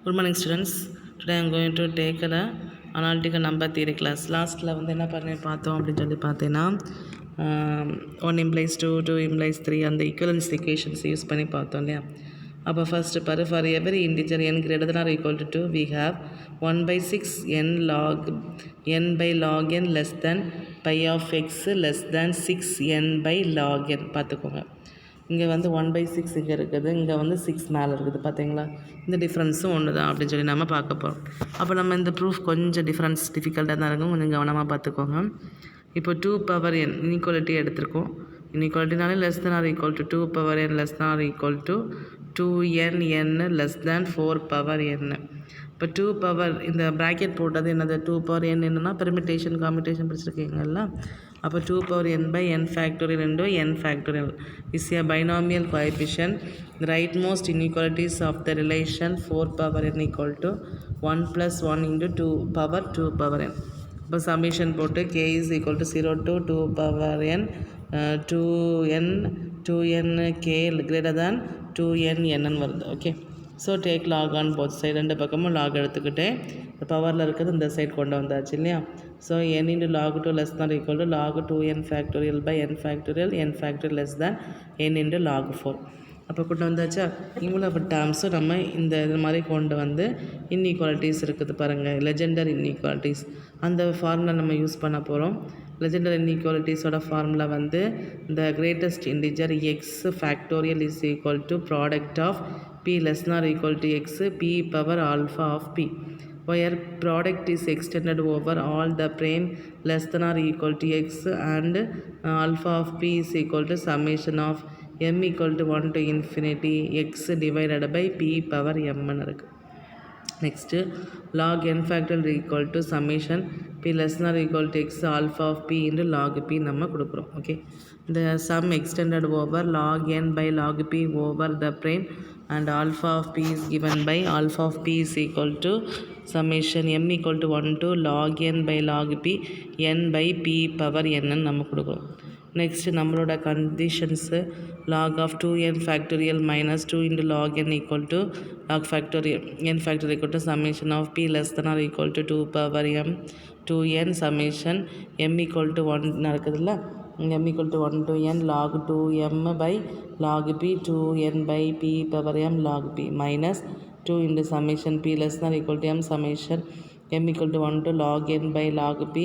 Good morning students. Today I am going to take the analytical number theory class. Lastல வந்து என்ன பண்ணி பார்த்தோம் அப்படின்னு சொல்லி பார்த்தீங்கன்னா 1 implies 2, 2 implies 3 அந்த equivalence equations யூஸ் பண்ணி பார்த்தோம் இல்லையா. அப்போ ஃபர்ஸ்ட் பாரு, for every integer n greater than or equal to 2 we have 1/6 n log n by log n less than pi of x less than 6 n by log n. பார்த்துக்கோங்க, இங்கே வந்து 1/6 இங்கே இருக்குது, இங்கே வந்து 6 மேலே இருக்குது. பார்த்தீங்களா, இந்த டிஃப்ரென்ஸும் ஒன்று தான் அப்படின்னு சொல்லி நம்ம பார்க்க போகிறோம். அப்போ நம்ம இந்த ப்ரூஃப் கொஞ்சம் டிஃப்ரென்ஸ் டிஃபிகல்ட்டாக தான் இருக்கும், கொஞ்சம் கவனமாக பார்த்துக்கோங்க. இப்போ 2 power n இன்இக்வாலிட்டி எடுத்திருக்கோம். இன்இக்வாலிட்டினாலே less than or equal to 2 power n less than or equal to 2n n less than 4 power n. இப்போ 2 power இந்த ப்ராக்கெட் போட்டது என்னது, 2 power n என்னன்னா பெர்மிட்டேஷன் காம்பிட்டேஷன் படிச்சிருக்கீங்கல்ல. அப்போ 2 power n by n factorial into n factorial is a binomial coefficient. The rightmost inequalities of the relation 4 power n equal to 1 plus 1 into 2 power 2 power n. இப்போ summation போட்டு k is equal to 0 to 2 power n 2n k greater than 2n n வருது. Okay, so take lock on both side, ரெண்டு பக்கமும் lock எடுத்துக்கிட்டே பவரில் இருக்கிறது இந்த side கொண்டு வந்தாச்சு இல்லையா. So n into log 2 less than or equal to log 2n factorial by n factorial less than n into log 4. அப்போ கொண்டு வந்தாச்சா. இவ்வளவு டேர்ம்ஸும் நம்ம இந்த இது மாதிரி கொண்டு வந்து இன்இக்வாலிட்டிஸ் இருக்குது பாருங்கள், லெஜெண்டர் இன்இக்வாலிட்டிஸ், அந்த ஃபார்முலா நம்ம யூஸ் பண்ண போகிறோம். லெஜெண்டர் இன்இக்வாலிட்டிஸோட ஃபார்முலா வந்து the greatest integer x factorial is equal to product of p less than or equal to x p power alpha of p, where product is extended over all the prime less than or equal to x and alpha of p is equal to summation of m equal to 1 to infinity x divided by p power m ன்னு இருக்குது. Next log n factorial equal to summation p less than or equal to x alpha of p into log p நம்ம கொடுக்குறோம். Okay, the sum extended over log n by log p over the prime and alpha of p is given by alpha of p is equal to summation m equal to 1 to log n by log p n by p power n நம்ம கொடுக்குறோம். Next நம்மளோட conditions log of 2n factorial minus 2 into log n equal to log factorial n factorial equal to summation of p less than or equal to 2 power m 2n summation m equal to 1 நடக்குதுல்ல, m equal to 1 to n log 2m by log p 2n by p power m log p minus 2 into summation p less than or equal to m summation m equal to 1 to log n by log p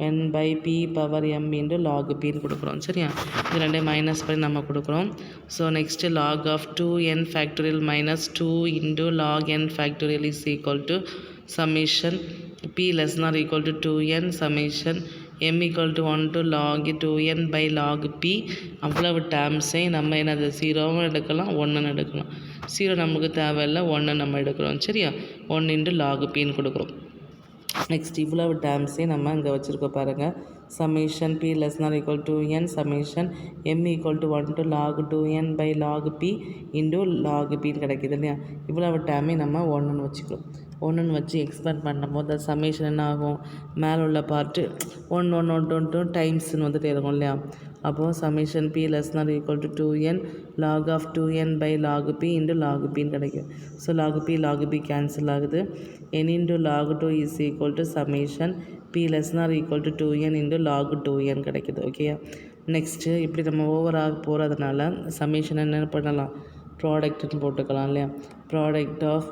n by p power m into log p ன்னு கொடுக்குறோம். சரியா, இது ரெண்டே minus பண்ணி நம்ம கொடுக்குறோம். So next log of 2n factorial minus 2 into log n factorial is equal to summation p less than or equal to 2n summation m equal to 1 to log 2n by log p. அவ்வளவு டேர்ம்ஸை நம்ம என்னது ஜீரோவும் எடுக்கலாம், ஒன்றுன்னு எடுக்கலாம். Zero நமக்கு தேவையில்லை, ஒன்று நம்ம எடுக்கிறோம். சரியா, 1 into log pன்னு கொடுக்குறோம். நெக்ஸ்ட் இவ்வளவு டேர்ம்ஸையும் நம்ம இங்கே வச்சுருக்கோம் பாருங்கள். Summation p less than or equal to n summation m equal to 1 to log 2n by log p into log pன்னு கிடைக்கிது இல்லையா. இவ்வளவு டேர்மையும் நம்ம ஒன்றுன்னு வச்சுக்கிறோம். ஒன்றுன்னு வச்சு எக்ஸ்பேண்ட் பண்ணும்போது சம்மேஷன் என்ன ஆகும், மேலே உள்ள பார்ட்டு 1 டைம்ஸ்ன்னு வந்துட்டு இருக்கும் இல்லையா. அப்போது summation p less than or equal to 2n log of 2n by log p into log pன்னு கிடைக்கும். ஸோ log p கேன்சல் ஆகுது. n into log 2 is equal to summation p less than or equal to 2n into log 2n கிடைக்குது. ஓகேயா, next இப்படி நம்ம ஓவராக போகிறதுனால summation என்ன பண்ணலாம், ப்ராடக்ட்னு போட்டுக்கலாம் இல்லையா. ப்ராடக்ட் ஆஃப்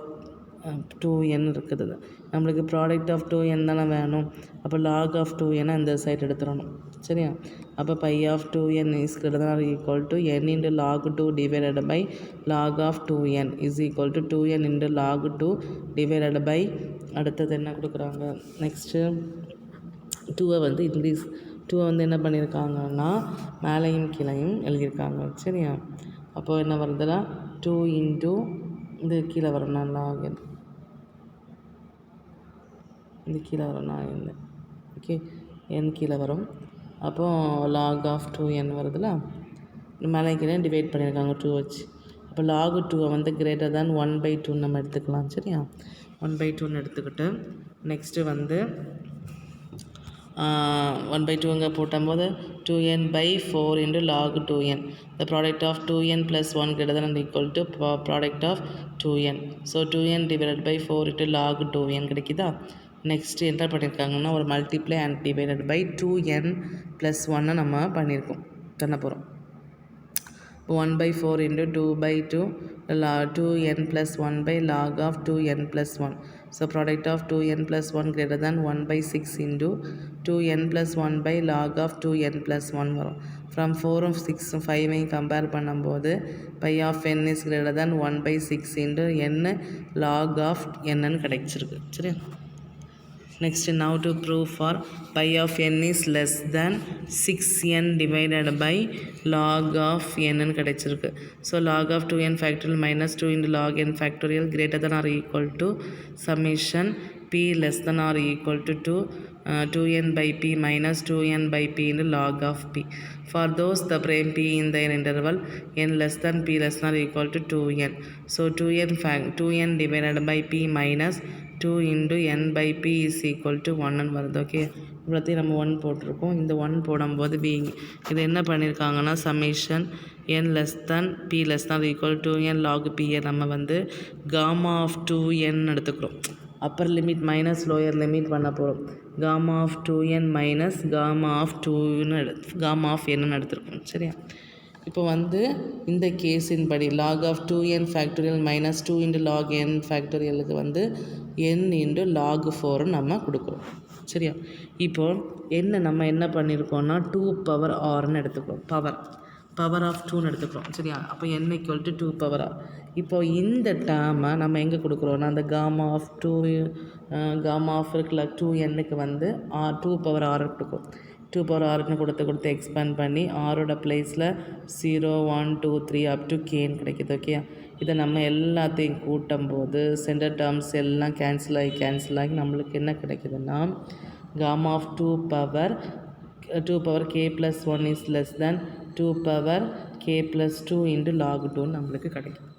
2n இருக்குது, நம்மளுக்கு ப்ராடக்ட் ஆஃப் 2n தானே வேணும். அப்போ log of 2n இந்த சைட் எடுத்துடணும். சரியா, அப்போ pi of 2n is greater than or equal to n into log 2 divided by log of 2n is equal to 2n into log 2 divided by அடுத்தது என்ன கொடுக்குறாங்க, நெக்ஸ்ட்டு 2 வந்து இன்க்ரீஸ் 2 வந்து என்ன பண்ணியிருக்காங்கன்னா மேலையும் கீழையும் எழுதியிருக்காங்க. சரியா, அப்போது என்ன வருதுன்னா 2 into இது கீழே வரணும் log n, இது கீழே வரும் n. ஓகே, n கீழே வரும். அப்போது log of 2n வருதுல்ல, மேலே கீழே டிவைட் பண்ணியிருக்காங்க 2 வச்சு. அப்போ log 2 வந்து greater than 1/2 நம்ம எடுத்துக்கலாம். சரியா, 1/2 எடுத்துக்கிட்டு நெக்ஸ்ட்டு வந்து 1/2 இங்கே போட்டும்போது 2n/4 into log 2n. The product of 2n plus 1 greater than or equal to product of 2n. So 2n divided by 4 into log 2n கிடைக்குதா. நெக்ஸ்ட் என்ன பண்ணியிருக்காங்கன்னா ஒரு multiply and divided by 2n + 1 நம்ம பண்ண போகிறோம். 1/4 into 2/2 2n plus 1 by log of 2n plus 1. So product of 2n plus 1 greater than 1/6 into 2n plus 1 by log of 2n plus 1 வரும். From 4 of 6 5 compare பண்ணும்போது pi of n is greater than 1/6 into n log of n கிடைச்சிருக்கு. சரியா. Next, now to prove for pi of n is less than 6n divided by log of n கிடைச்சிருக்கு. So log of 2n factorial minus 2 into log n factorial greater than or equal to summation p less than or equal to 2n by p minus 2n by p into log of p. For those the prime p in the interval n less than p less than or equal to 2n. So 2n divided by p minus 2 into n by p is equal to 1 வருது. Okay, இவ்வளோத்தையும் நம்ம 1 போட்டிருக்கோம். இந்த 1 போடும்போது இது என்ன பண்ணியிருக்காங்கன்னா summation n less than p less than equal to n log p நம்ம காமா ஆஃப் 2n எடுத்துக்கிறோம். Upper limit minus lower limit பண்ண போகிறோம். Gamma of 2n minus gamma of gamma of n எடுத்துருக்கோம். சரியா. இப்போ இந்த கேஸின் படி log of 2n factorial minus 2 into log n factorialக்கு n into log 4 நம்ம கொடுக்குறோம். சரியா. இப்போ நம்ம என்ன பண்ணியிருக்கோம்னா 2 power rன்னு எடுத்துக்கிறோம். பவர் ஆஃப் 2ன்னு எடுத்துக்கிறோம். சரியா. அப்போ n equal to 2 power r. இப்போ இந்த டேர்மை நம்ம எங்கே கொடுக்குறோன்னா அந்த காமா ஆஃப் 2 இருக்குல்ல 2nக்கு r 2 power r கொடுக்கும். 2 power rன்னு கொடுத்து எக்ஸ்பேண்ட் பண்ணி ஆரோட பிளேஸில் 0 1 2 3 அப் டு கேன்னு கிடைக்கிது. ஓகே, இதை நம்ம எல்லாத்தையும் கூட்டும் போது சென்டர் டேர்ம்ஸ் எல்லாம் கேன்சல் ஆகி நம்மளுக்கு என்ன கிடைக்குதுன்னா gamma of 2 power k plus 1 is less than 2 power k plus 2 into log 2 நம்மளுக்கு கிடைக்கும்.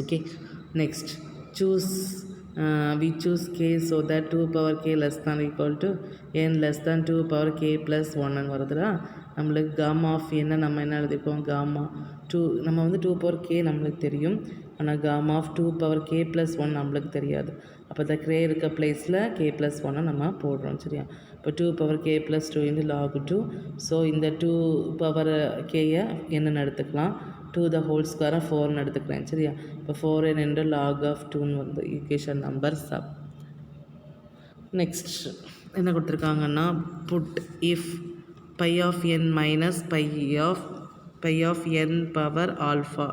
Okay, next we choose k so that 2 power k less than equal to n less than 2 power k plus 1 வருதுடா. நம்மளுக்கு gamma of நம்ம என்ன எழுதிப்போம் gamma 2 நம்ம 2 power k நம்மளுக்கு தெரியும். ஆனால் gamma of 2 power k plus 1 நம்மளுக்கு தெரியாது. அப்போ இந்த k இருக்க பிளேஸில் k plus 1 நம்ம போடுறோம். சரியா. இப்போ 2 power k plus 2 into log 2. So இந்த 2 power k-யை என்னென்னு எடுத்துக்கலாம் 2 the whole square 4ன்னு எடுத்துக்கிறேன். சரியா. இப்போ 4n into log of 2ன்னு ஈக்குவேஷன் நம்பர் 7. நெக்ஸ்ட் என்ன கொடுத்துருக்காங்கன்னா put if pi of n minus pi of n power alpha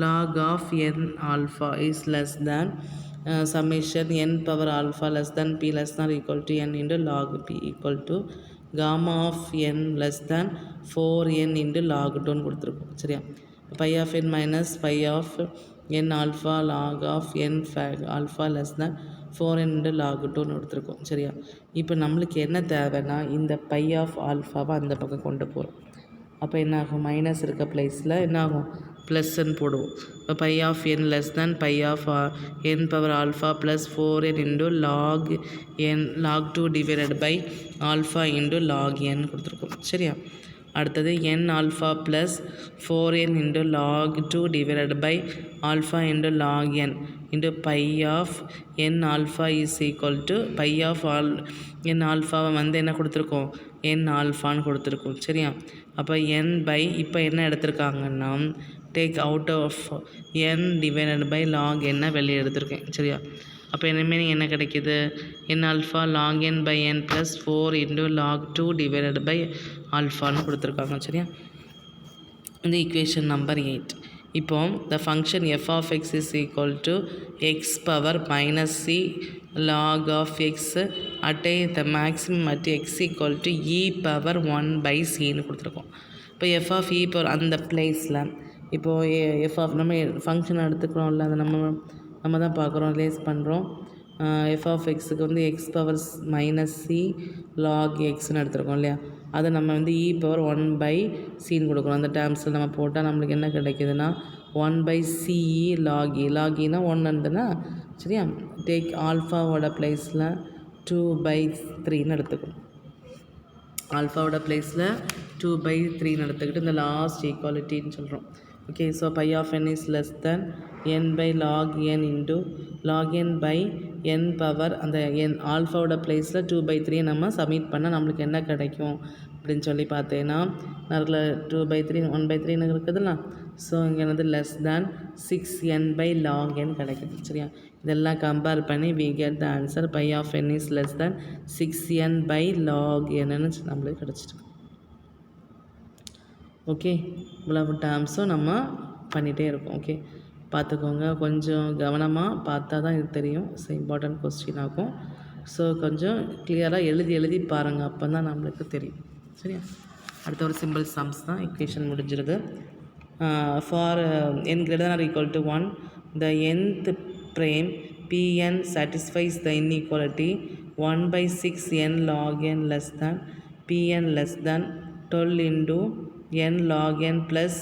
log of n alpha is less than summation n power alpha less than p less than or equal to n into log p equal to gamma of n less than 4n into log 2 கொடுத்துருக்கோம். சரியா. pi of n minus pi of n alpha log of n alpha less than 4n into log 2ன்னு எடுத்துருக்கோம். சரியா. இப்போ நம்மளுக்கு என்ன தேவைன்னா இந்த pi of alphaவை அந்த பக்கம் கொண்டு போகிறோம். அப்போ என்ன ஆகும் மைனஸ் இருக்க பிளேஸில் என்ன ஆகும் ப்ளஸ்ன்னு போடுவோம். இப்போ pi of n less than pi of n power alpha plus 4n into log 2 divided by alpha into log n கொடுத்துருக்கோம். சரியா. அடுத்தது n alpha plus 4n into log 2 divided by alpha into log n into pi of n alpha is equal to pi of n alpha என்ன கொடுத்துருக்கோம் n alphaன்னு கொடுத்துருக்கோம். சரியா. அப்போ n by இப்போ என்ன எடுத்திருக்காங்கன்னா take out of n divided by log n வெளியே எடுத்திருக்கேன். சரியா. அப்போ இனிமேல் என்ன கிடைக்கிது n alpha log n by n plus 4 into log 2 divided by alphaன்னு கொடுத்துருக்காங்க. சரியா. இந்த ஈக்குவேஷன் நம்பர் 8. இப்போ the function f of x is equal to x power minus c log of x attain the maximum at x equal to e power 1 by cன்னு கொடுத்துருக்கோம். இப்போ f of e power அந்த பிளேஸில் இப்போது f of நம்ம function எடுத்துக்கிறோம்ல அதை நம்ம தான் பார்க்குறோம் ரிலேஸ் பண்ணுறோம். f of xக்கு x power minus c log xன்னு எடுத்துருக்கோம் இல்லையா. அதை நம்ம e power 1 by cன்னு கொடுக்குறோம். அந்த டேர்ம்ஸில் நம்ம போட்டால் நம்மளுக்கு என்ன கிடைக்குதுன்னா 1 by c log e log eனா 1 இருந்துன்னா சரியா. டேக் ஆல்ஃபாவோட பிளேஸில் 2 by 3ன்னு எடுத்துக்கணும். ஆல்ஃபாவோட பிளேஸில் 2 by 3ன்னு எடுத்துக்கிட்டு இந்த லாஸ்ட் ஈக்குவாலிட்டின்னு சொல்கிறோம். Okay, so pi of n is less than n by log n into log n by n power அந்த n ஆல்ஃபாவோட பிளேஸில் 2/3 நம்ம சப்மிட் பண்ணால் நம்மளுக்கு என்ன கிடைக்கும் அப்படின்னு சொல்லி பார்த்தேன்னா அதில் 2/3 1/3 இருக்குதுல்ல. ஸோ இங்கே வந்து less than 6n by log n கிடைக்குது. சரியா, இதெல்லாம் கம்பேர் பண்ணி we get the answer pi of n is less than 6n by log n நம்மளுக்கு கிடச்சிருக்கு. ஓகே, இவ்வளவு டேர்ம்ஸும் நம்ம பண்ணிகிட்டே இருக்கோம். ஓகே, பார்த்துக்கோங்க, கொஞ்சம் கவனமாக பார்த்தா தான் இது தெரியும். ஸோ இம்பார்ட்டன்ட் கொஸ்டின் ஆகும். ஸோ கொஞ்சம் கிளியராக எழுதி பாருங்கள், அப்போ தான் நம்மளுக்கு தெரியும். சரியா, அடுத்த ஒரு சிம்பிள் சம்ஸ் தான். இக்குவேஷன் முடிஞ்சிருது. For n greater than or equal to 1 the nth prime pn satisfies the inequality 1/6n log n less than pn less than 12 into n log n plus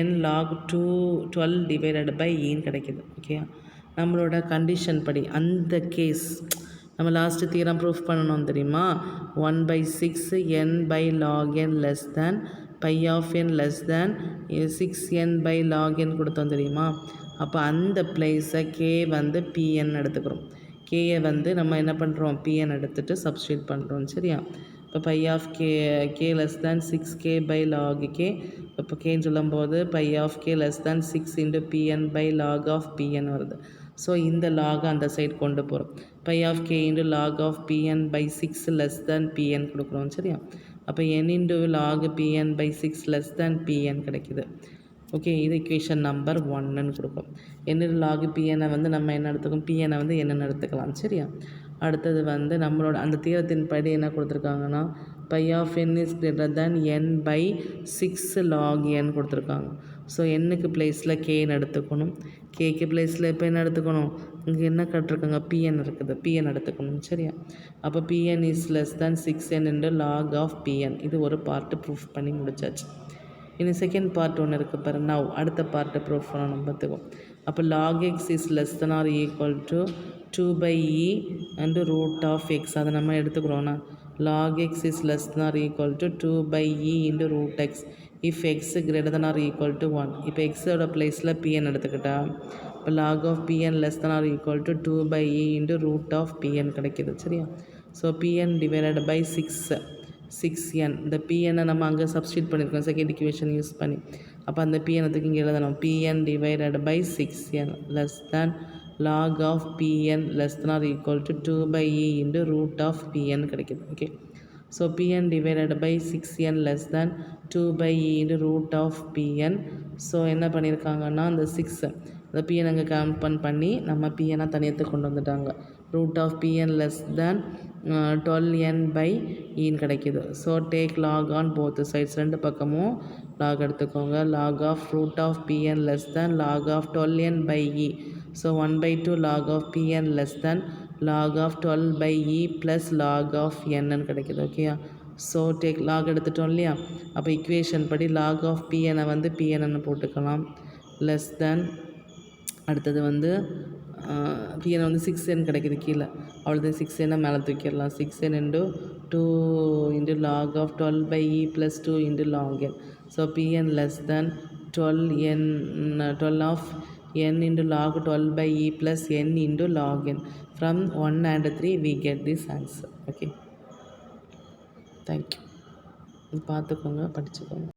n log 12 divided by n கிடைக்குது. Okay, நம்மளோட condition படி அந்த case நம்ம last தீரம் proof பண்ணணும் தெரியுமா. 1/6 n by log n less than pi of n less than 6n by log n கொடுத்தோம் தெரியுமா. அப்போ அந்த பிளேஸை k வந்து pn எடுத்துக்கிறோம். கேயை வந்து நம்ம என்ன பண்ணுறோம், pn எடுத்துகிட்டு சப்ஸ்டியூட் பண்ணுறோம். சரியா, இப்போ pi of k less than 6k by log k. இப்போ கேன்னு சொல்லும்போது pi of k less than 6 into pn by log of pn வருது. ஸோ இந்த லாகை அந்த சைடு கொண்டு போகிறோம். pi of k into log of pn by 6 less than pn கொடுக்குறோம். சரியா, அப்போ n into log pn by 6 less than pn கிடைக்குது. Okay, இது இக்குவேஷன் நம்பர் 1ன்னு கொடுக்கும். n log pnனை வந்து நம்ம என்ன எடுத்துக்கோம், pnனை வந்து என்னென்னு எடுத்துக்கலாம். சரியா, அடுத்தது வந்து நம்மளோட அந்த தீரத்தின் படி என்ன கொடுத்துருக்காங்கன்னா pi of n is greater than n by 6 log n கொடுத்துருக்காங்க. ஸோ என்னுக்கு பிளேஸில் கேன்னு எடுத்துக்கணும். கேக்கு பிளேஸில் இப்போ என்ன எடுத்துக்கணும், இங்கே என்ன கட்டிருக்காங்க, pn இருக்குது, pn எடுத்துக்கணும். சரியா, அப்போ pn is less than 6n into log of pn. இது ஒரு பார்ட்டு ப்ரூஃப் பண்ணி முடிச்சாச்சு. இன்னும் செகண்ட் பார்ட் ஒன்று இருக்குது பாரு. நவ் அடுத்த பார்ட்டை ப்ரூஃப் பண்ணணும் பார்த்துக்கோ. அப்போ log x is less than or equal to 2/e and root of x. அதை நம்ம எடுத்துக்கிறோன்னா log x is less than or equal to 2/e into root x if x greater than or equal to 1. இப்போ xோட பிளேஸில் pn எடுத்துக்கிட்டா இப்போ log of pn less than or equal to 2/e into root of pn கிடைக்கிது. சரியா, so pn divided by 6n. இந்த pn நம்ம அங்கே substitute பண்ணியிருக்கோம் செகண்ட் இக்குவேஷன் யூஸ் பண்ணி. அப்போ அந்த pn இங்கே எழுதணும் pn divided by 6n less than log of pn less than or equal to 2/e into root of pn கிடைக்குது. Okay, so pn divided by 6n less than 2/e into root of pn. So என்ன பண்ணியிருக்காங்கன்னா அந்த 6 அந்த pn அங்கே கம்பன் பண்ணி நம்ம pn தனியத்தை கொண்டு வந்துட்டாங்க. root of pn less than 12n by e கிடைக்கிது. So take log on both sides. ரெண்டு பக்கமும் log எடுத்துக்கோங்க. log of root of pn less than log of 12n by e. So 1/2 log of pn less than log of 12 by e plus log of n கிடைக்கிது. ஓகேயா, so take log எடுத்துட்டோம் இல்லையா. அப்போ equation படி log of pnனை வந்து pnன்னு போட்டுக்கலாம். Less than அடுத்தது வந்து pn வந்து 6n கிடைக்கிது கீழே. அவ்வளோது 6n மேலே தூக்கிடலாம். 6n into 2 into log of 12 by e plus 2 into log n. So pn less than 12 of n into log 12 by e plus n into log n. From 1 and 3 we get this answer. Okay, thank you. பார்த்துக்கோங்க, படிச்சுக்கோங்க.